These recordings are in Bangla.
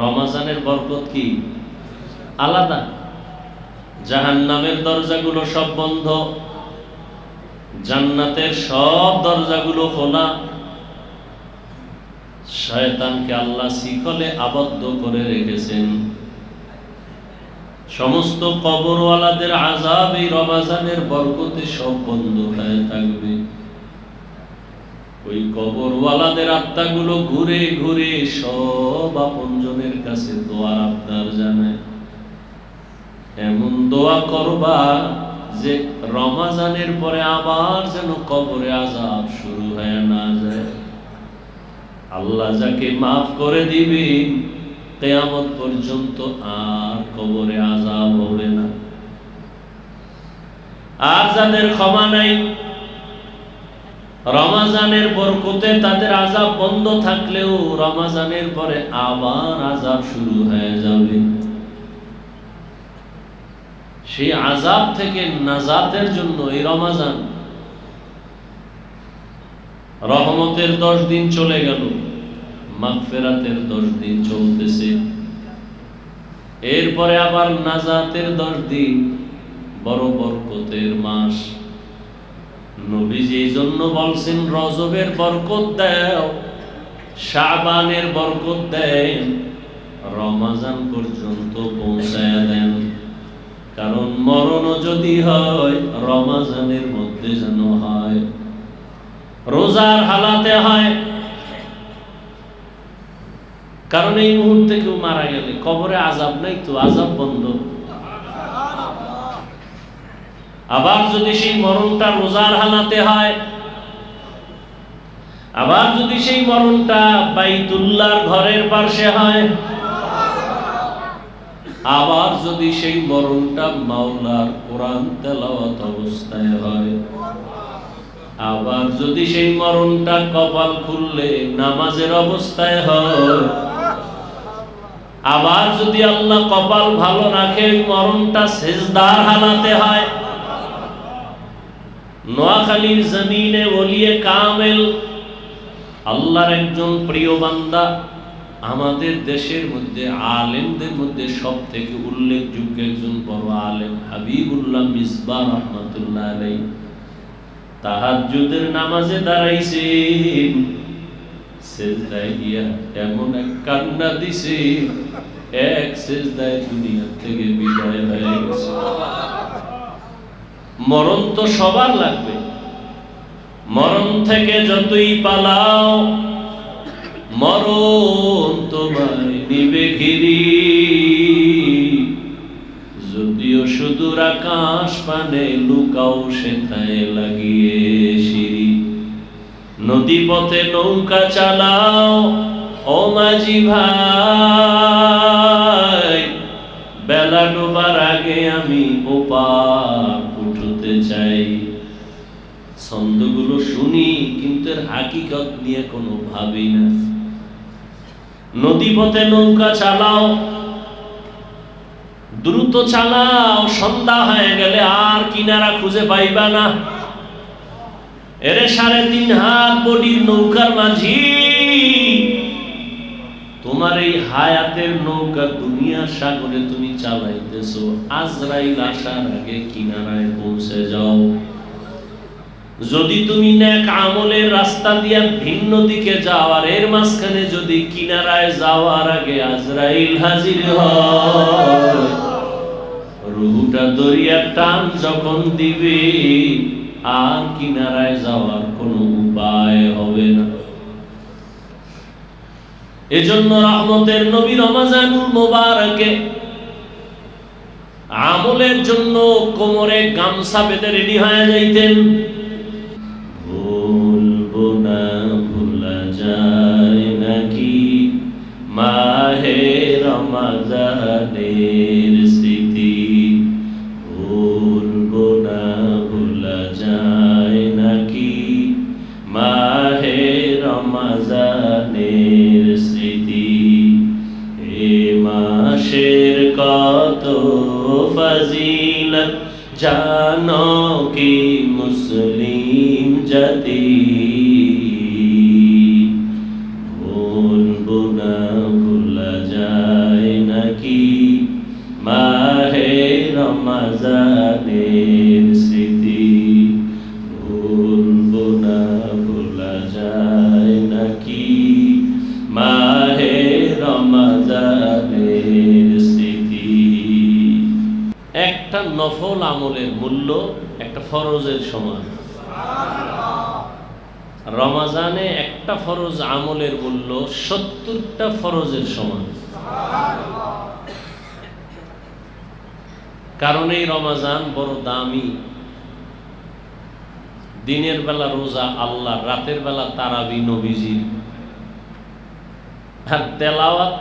রমাজানের বরকত কি আলাদা। জাহান্নামের দরজাগুলো সব বন্ধ, জান্নাতের সব দরজাগুলো খোলা। শয়তানকে আল্লাহ শিকলে আবদ্ধ করে রেখেছেন। সমস্ত কবরওয়ালাদের আযাব এই রমাজানের বরকতে সব বন্ধ হয়ে থাকবে। ওই কবরওয়ালাদের আত্মাগুলো ঘুরে ঘুরে সব আপনজনের কাছে দোয়ার আবদার জানায়। এমন দোয়া করবা যে রমাজানের পরে আবার যেন কবরে আযাব শুরু হয়ে না যায়। আল্লাহ যাকে মাফ করে দিবে কিয়ামত পর্যন্ত আর কবরে আযাব হবে না। আর যাদের ক্ষমা নাই, রমাজানের বরকতে তাদের আযাব বন্ধ থাকলেও রমাজানের পরে আবার আযাব শুরু হয়ে যাবে। সেই আযাব থেকে নাজাতের জন্য এই রমাজান, রহমতের 10 দিন চলে গেল, মাগফিরাতের 10 দিন চলতেছে, এরপরে আবার নাজাতের 10 দিন, বড় বরকতের মাস। নবীজি এই জন্য বলছেন রজবের বরকত দাও, শাবানের বরকত দেন, রমাজান পর্যন্ত পৌঁছায় দেন। কারণ মরণও যদি হয় রমাজানের মধ্যে যেন হয়, রোজার হালাতে হয়। কারণ এই মুহূর্তে কেউ মারা গেলে কবরে আযাব নাই তো, আযাব বন্ধ। আবার যদি সেই মরণটা রোজার হালাতে হয়, আবার যদি সেই মরণটা বাইতুল্লাহর ঘরের পাশে হয়, আবার যদি সেই মরণটা মাওলার কোরআন তেলাওয়াত অবস্থায় হয়, আবার যদি সেই মরণটা কপাল খুললে নামাজের অবস্থায় হয়, আবার যদি আল্লাহ কপাল ভালো রাখে ওই মরণটা সিজদার হালাতে হয়। নোয়াখালীর জমিনে ওলিয়ে কামেল আল্লাহর একজন প্রিয় বান্দা, আমাদের দেশের মধ্যে আলেমদের মধ্যে সব থেকে উল্লেখযোগ্য একজন বড় আলেম হাবিবুল্লাহ মিসবাহ রাহমাতুল্লাহ আলাইহি, তাহাজ্জুদের নামাজে দাঁড়াইছেন, সিজদায় গিয়া এমন এক কান্না দিছে, এক সিজদায় দুনিয়া থেকে বিদায় হয়ে গেছে। মরণ তো সবার লাগবে, মরণ থেকে যতই পালাও মরণ তোমায় নিবে ঘিরি। যদিও সুদূর আকাশ পানে লুকাও সেথায় লাগিয়ে সিঁড়ি। নদী পথে নৌকা চালাও ও মাঝি ভাই, বেলা ডোবার আগে আমি ওপার উঠতে চাই। ছন্দগুলো শুনি কিন্তু এর হাকিকত নিয়ে কোনো ভাবি না। নদী পথে নৌকা চালাও, দ্রুত চালাও, সন্ধ্যা হয়ে গেলে আর কিনারা খুঁজে পাইবা না। এরে 3.5 হাত বডির নৌকার মাঝি, তোমার এই হায়াতের নৌকা দুনিয়ার সাগরে তুমি চালাইতেছো, আজরাইল আসার আগে কিনারায় পৌঁছে যাও। যদি তুমি নেক আমলের রাস্তা দিয়ে ভিন্ন দিকে যাও, আর এর মাঝখানে যদি কিনারায় যাওয়ার আগে আজরাইল হাজির হয়, রুহটা দরিয়ার টান যখন দিবে আর কিনারায় যাওয়ার কোনো উপায় হবে না। এজন্য রহমতের নবী রমজানুল মুবারকে আমলের জন্য কোমরে গামছা বেঁধে রেডি হয়ে যাইতেন। ভুলবো না ভুলা যায় নাকি মাহে রমজানের স্মৃতি, ভুলবো না ভুলা যায় নাকি মাহে রমজানের স্মৃতি। এ মাসের কত ফজিলত জানো কি মুসলিম জাতি, ভুলবো না ভুলা যায় নাকি মাহে রমজানের স্মৃতি ভুলবো না ভোলা যায় নাকি মাহে রমজানের স্মৃতি। একটা নফল আমলের মূল্য একটা ফরজের সমান। রমজানে একটা ফরজ আমলের মূল্য 70টা ফরজের সমান। কারণ এই রমজান বড় দামি। দিনের বেলা রোজা আল্লাহ, রাতের বেলা তারাবি নবীজির, আর তেলাওয়াত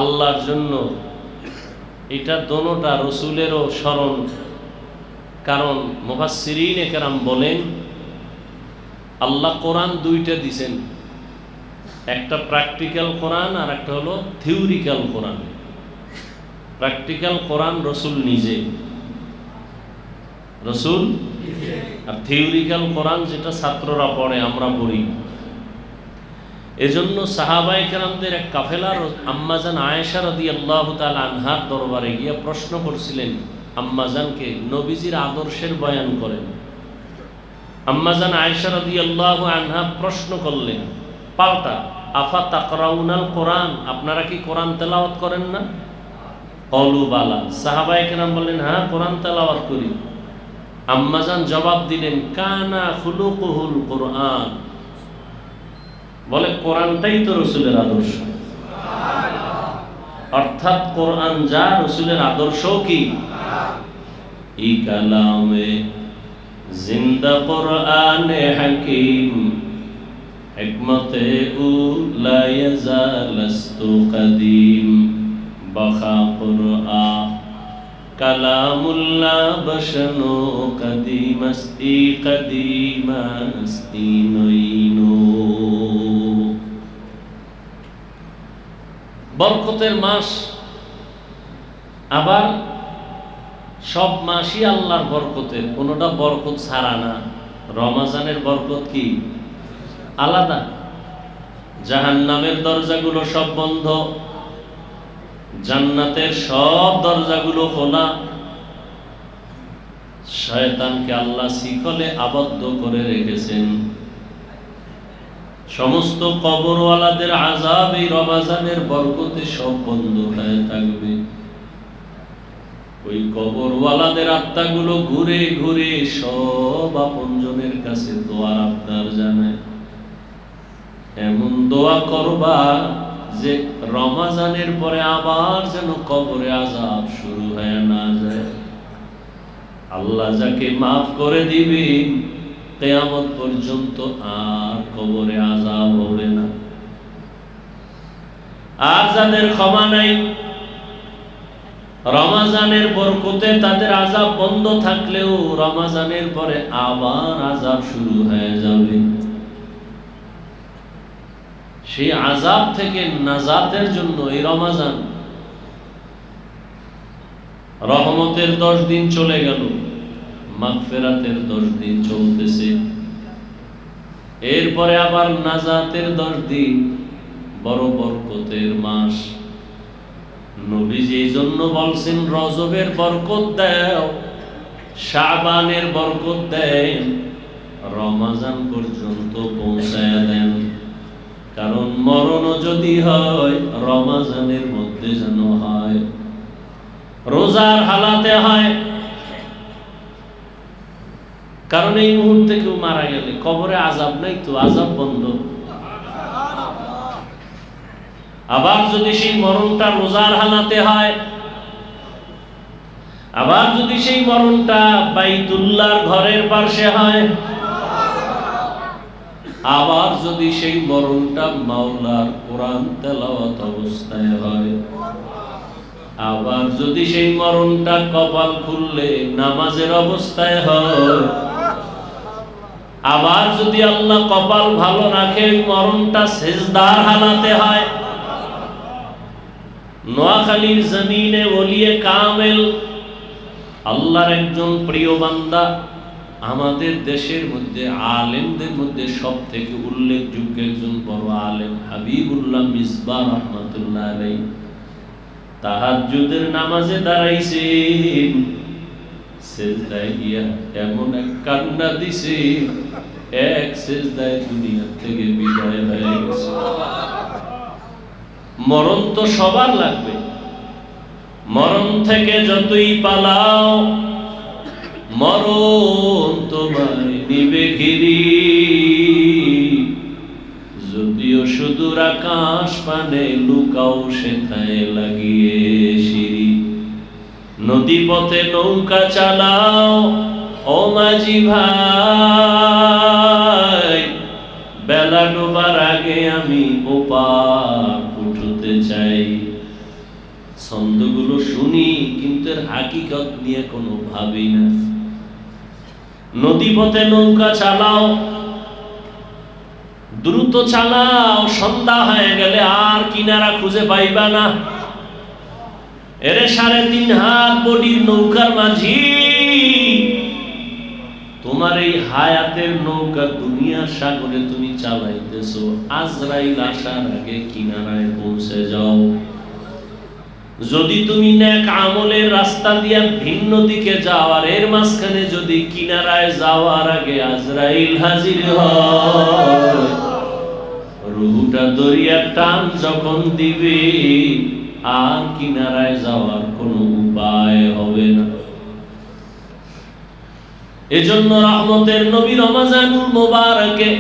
আল্লাহর জন্য। এটা দোনোটা রসুলেরও স্মরণ। কারণ মুফাসসিরিনে কেরাম বলেন আল্লাহ কোরআন দুইটা দিছেন, একটা প্র্যাকটিক্যাল কোরআন আর একটা হলো থিওরিক্যাল কোরআন। প্র্যাকটিক্যাল কোরআন রসুল নিজে, রসুল, আর থিওরিক্যাল কোরআন যেটা ছাত্ররা পড়ে, আমরা পড়ি। এজন্য সাহাবায়ে কেরামদের এক কাফেলা আম্মাজান আয়েশা রাদিয়াল্লাহু তাআলা আনহার দরবারে গিয়ে প্রশ্ন করছিলেন আম্মাজানকে, নবীজির আদর্শের বয়ান করেন। আম্মাজান আয়েশা রাদিয়াল্লাহু আনহা প্রশ্ন করলেন পাল্টা, আফা তাকরাউনাল কোরআন, আপনারা কি কোরআন তেলাওয়াত করেন না? ক্বালু বালা, সাহাবায়ে কেরাম বললেন হ্যাঁ কোরআন তেলাওয়াত করি। আম্মাজান জবাব দিলেন কানা খুলুকুহুল কোরআন, বলে কোরআনটাই তো রসুলের আদর্শ। অর্থাৎ কোরআন যা রসুলের আদর্শ কি ই কালামে জিন্দা কোরআনে হাকিম হিকমতে উ লা ইয়াজালাস্তু কাদিম বাখা কোরআন কালামুল্লাহ বশনু কদিমস্তি কদিমস্তি নইনো। বরকতের মাস, আবার সব মাসই আল্লাহর বরকতের, কোনোটা বরকত ছাড়া না। রমজানের বরকত কি আলাদা। জাহান্নামের দরজাগুলো সব বন্ধ, জান্নাতের সব দরজাগুলো খোলা। শয়তানকে আল্লাহ শিকলে আবদ্ধ করে রেখেছেন। সমস্ত কবরওয়ালাদের আযাব এই রমজানের বরকতে সব বন্ধ হয়ে থাকবে। ওই কবরওয়ালাদের আত্মাগুলো ঘুরে ঘুরে সব আপনজনের কাছে দোয়ার আবদার জানায়। এমন দোয়া করবা যে রমজানের পরে আবার যেন কবরে আযাব শুরু হয়ে না যায়। আল্লাহ যাকে মাফ করে দিবেন কিয়ামত পর্যন্ত আর কবরে আযাব হবে না। আর যাদের ক্ষমা নাই, রমজানের বরকতে তাদের আযাব বন্ধ থাকলেও রমজানের পরে আবার আযাব শুরু হয়ে যাবে। সেই আযাব থেকে নাজাতের জন্য এই রমজান, রহমতের 10 দিন চলে গেল, মাগফিরাতের 10 দিন চলতেছে, এরপরে আবার নাজাতের 10 দিন, বড় বরকতের মাস। নবীজি এই জন্য বলছেন রজবের বরকত দাও, শাবানের বরকত দেন, রমজান পর্যন্ত পৌঁছায় দেন। কারণ মরণ যদি হয় রমজানের মধ্যে যেন হয়, রোজার হালাতে হয়। কারণ এই মুহূর্তে কেউ মারা গেলে কবরে আযাব নাই তো, আযাব বন্ধ। আবার যদি সেই মরণটা রোজার হালাতে হয়, আবার যদি সেই মরণটা বাইতুল্লাহর ঘরের পাশে হয়, আবার যদি সেই মরণটা মাওলার কোরআন তেলাওয়াত অবস্থায় হয়, আবার যদি সেই মরণটা কপাল খুললে নামাজের অবস্থায় হয়, আবার যদি আল্লাহ কপাল ভালো রাখে মরণটা সিজদার হালাতে হয়। নোয়াখালীর জমিনে ওলিয়ে কামেল আল্লাহর একজন প্রিয় বান্দা, আমাদের দেশের মধ্যে আলেমদের মধ্যে সবথেকে উল্লেখযোগ্য একজন বড় আলেম হাবিবুল্লাহ মিসবাহ রাহমাতুল্লাহ আলাইহি, তাহাজ্জুদের নামাজে দাঁড়াইছেন, সেজদায় গিয়া এমন এক কান্না দিছে, এক সেজদায় দুনিয়া থেকে বিদায় হয়ে গেছে। মরণ তো সবার লাগবে, মরণ থেকে যতই পালাও মরণ তোমায় নিবে ঘিরি। যদিও সুদূর আকাশ পানে লুকাও সেথায় লাগিয়ে সিঁড়ি। নদী পথে নৌকা চালাও ও মাঝি ভাই, বেলা ডোবার আগে আমি ওপার উঠতে চাই। ছন্দগুলো শুনি কিন্তু এর হাকিকত নিয়ে কোনো ভাবি না। নদী পথে নৌকা চালাও, দ্রুত চালাও, সন্ধ্যা হয়ে গেলে আর কিনারা খুঁজে পাইবা না। এরে 3.5 হাত বডির নৌকার মাঝি, তোমার এই হায়াতের নৌকা দুনিয়ার সাগরে তুমি চালাইতেছো, আজরাইল আসার আগে কিনারায় পৌঁছে যাও। যদি তুমি নেক আমলের রাস্তা দিয়ে ভিন্ন দিকে যাও, আর এর মাঝখানে যদি কিনারায় যাওয়ার আগে আজরাইল হাজির হয়, রুহুটা দরিয়ার টান যখন দিবে আর কিনারায় যাওয়ার কোনো উপায় হবে না। এজন্য রহমতের নবী রমজানুল মুবারকে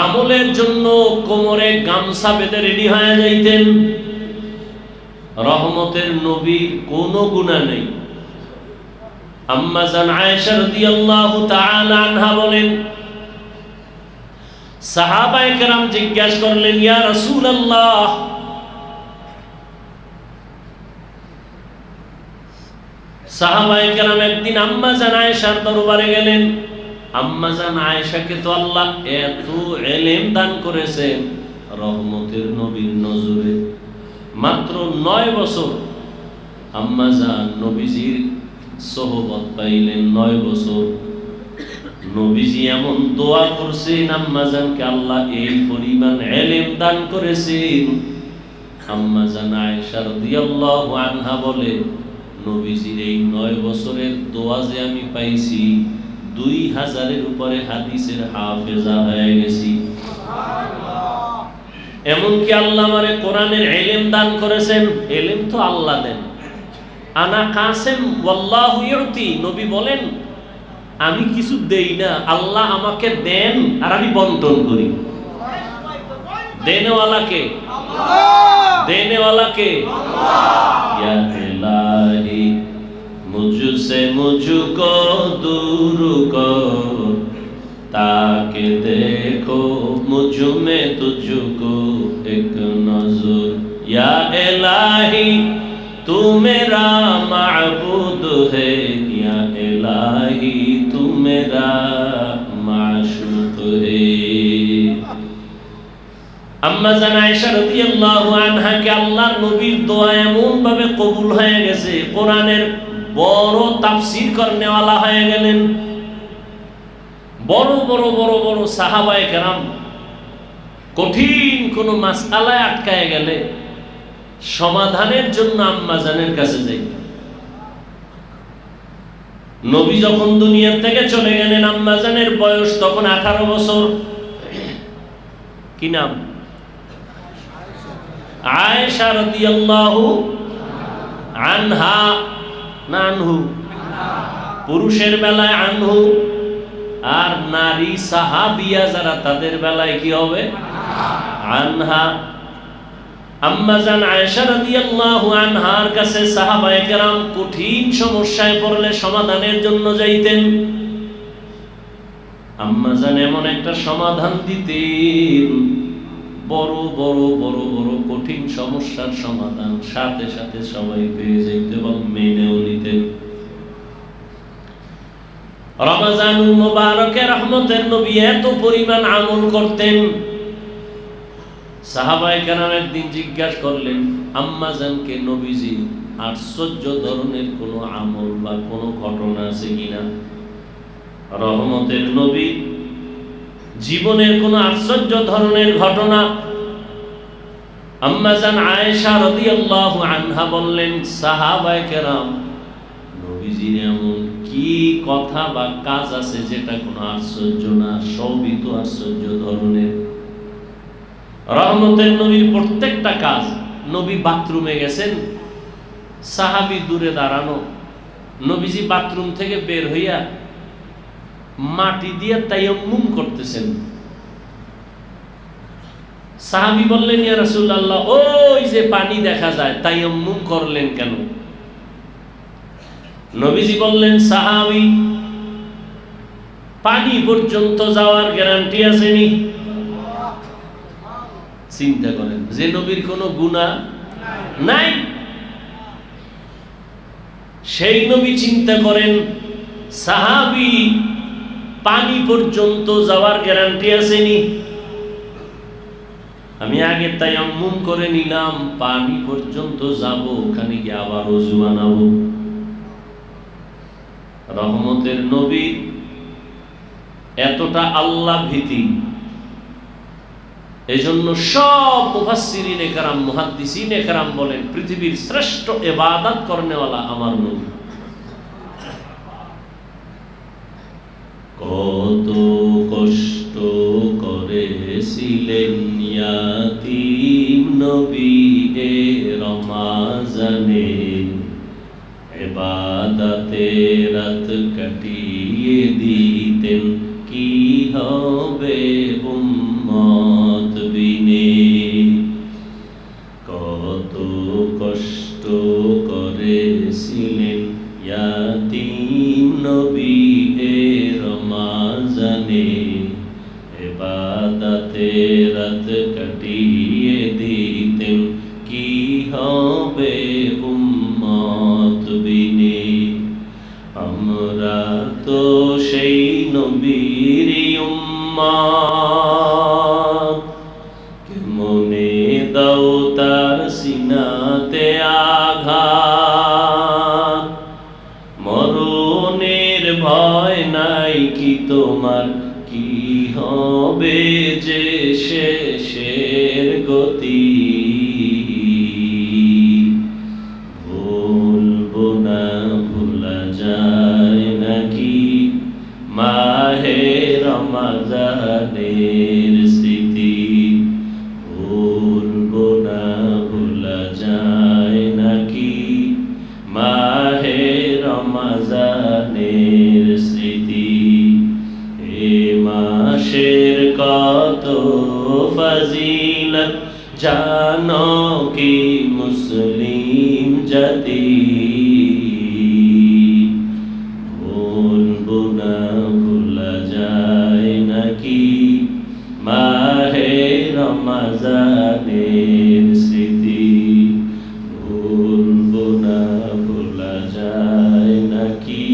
আমলের জন্য কোমরে গামছা বেঁধে রেডি হয়ে যাইতেন। রহমতের নবীর কোনো গুনাহ নেই। আম্মা জান আয়েশা রাদিয়াল্লাহু তাআলা আনহা বলেন, সাহাবায়ে কেরাম জিজ্ঞাসা করলেন, ইয়া রাসূলুল্লাহ, সাহাবায়ে কেরাম একদিন আম্মা জান আয়েশার দরবারে গেলেন। আম্মা জান আয়েশাকে তো আল্লাহ এত ইলম দান করেছেন, রহমতের নবীর নজরে মাত্র 9 বছর আম্মা জান নবীজির সোহবত পাইলেন। 9 বছর নবীজি এমন দোয়া করছেন, আম্মা জানকে আল্লাহ এই পরিমাণ ইলম দান করেছেন। আম্মা জান আয়েশা রাদিয়াল্লাহু আনহা বলে, নবীজির এই 9 বছরের দোয়া যে আমি পাইছি, 2000-এর উপরে হাদিসের হাফেজা হয়ে গেছি। এমনকি আল্লাহ আমারে কোরআনের ইলম দান করেছেন। ইলম তো আল্লাহ দেন। আনা কাসেম ওয়াল্লাহু ইউতি, নবী বলেন আমি কিছু দেই না, আল্লাহ আমাকে দেন আর আমি বন্টন করি। দেনেওয়ালাকে আল্লাহ, দেনেওয়ালাকে আল্লাহ। ইয়া ইলাহি মুঝসে মুঝকো दूर कर, ताके देखो मुझ में तुझको एक नजर। या इलाही तू मेरा माबूद है, या इलाही तू मेरा माशूक है। আম্মা জান আয়েশা রাদিয়াল্লাহু আনহা কে আল্লাহর নবীর দোয়া এমন ভাবে কবুল হয়ে গেছে, কোরআনের বড় তাফসীর করনেওয়ালা হয়ে গেলেন। বড় বড় বড় বড় সাহাবায়ে কেরাম কঠিন কোন মাসআলায় আটকায় গেলে সমাধানের জন্য আম্মা জানের কাছে যাইতেন। নবী যখন দুনিয়া থেকে চলে গেলেন, আম্মা জানের বয়স তখন 18 বছর। কি নাম? আয়েশা রাদিয়াল্লাহু আনহা না আনহু? পুরুষের বেলায় আনহু, আর নারী সাহাবিয়া যারা তাদের বেলায় কি হবে? আনহা। আম্মা জান আয়েশা রাদিয়াল্লাহু আনহার কাছে সাহাবায়ে কেরাম কঠিন সমস্যায় পড়লে সমাধানের জন্য যাইতেন। আম্মা জান এমন একটা সমাধান দিতেন, বড় বড় বড় বড় কঠিন সমস্যার সমাধান সাথে সাথে সবাই পেয়ে যেত এবং মেনেও নিতেন। রমজানুল মুবারকে রহমতের নবী এত পরিমাণ আমল করতেন, সাহাবায়ে কেরাম একদিন জিজ্ঞাসা করলেন আম্মা জানকে, নবীজি আশ্চর্য ধরনের কোনো আমল বা কোনো ঘটনা আছে কিনা? রহমতের নবী জীবনের কোনো আশ্চর্য ধরনের ঘটনা? আম্মা জান আয়েশা রাদিয়াল্লাহু আনহা বললেন, সাহাবায়ে কেরাম, নবীজির এমন কি কথা বা কাজ আছে যেটা কোনো আশ্চর্য না, সবই তো আশ্চর্য ধরনের। রহমতের নবীর প্রত্যেকটা কাজ, নবী বাথরুমে গেছেন, সাহাবী দূরে দাঁড়ানো, নবীজি বাথরুম থেকে বের হইয়া মাটি দিয়ে তায়াম্মুম করতেছেন। সাহাবী বললেন, ইয়া রাসূলুল্লাহ, ওই যে পানি দেখা যায়, তায়াম্মুম করলেন কেন? নবীজি বললেন, সাহাবী, পানি পর্যন্ত যাওয়ার গ্যারান্টি আসেনি। চিন্তা করেন, যে নবীর কোনো গুনাহ নাই, সেই নবী চিন্তা করেন, সাহাবী, পানি পর্যন্ত যাওয়ার গ্যারান্টি আসেনি। আমি আগে তায়াম্মুম করে নিলাম, পানি পর্যন্ত যাব, ওখানে গিয়ে আবার ওযু বানাবো। রহমতের নবী এতটা আল্লাহ ভীতি, এজন্য সব মুফাসসিরিনে কেরাম, মুহাদ্দিসিনে কেরাম বলেন, পৃথিবীর শ্রেষ্ঠ ইবাদত করনেওয়ালা আমার নবী। কত কষ্ট করেছিলেন ইয়াতীম নবী এ রমাজানে, ইবাদতে রাত কাটিয়ে দিতেন, কি হবে উম্মত বিনে। কত কষ্ট করেছিলেন ইয়াতীম নবী এ রমাজানে, ইবাদতে রাত কাটিয়ে দিতেন, কি হবে উম্মত বিনে। আমরা তো সেই নবীর উম্মত, কেমনে দাও তার সিনাতে আঘাত। মরণের ভয় নাই কি তোমার, কি হবে যে শেষের গতি। ভুলবো না, ভোলা যায় নাকি মাহে রমাজানের স্মৃতি। ভুলবো না, ভোলা যায় নাকি মাহে রমাজানের স্মৃতি। এ মাসের কত ফজিলত জানো কি মুসলিম জাতি। ভুলবো না, ভোলা যায় নাকি মাহে রমাজানের স্মৃতি। ভুলবো না, ভোলা যায় নাকি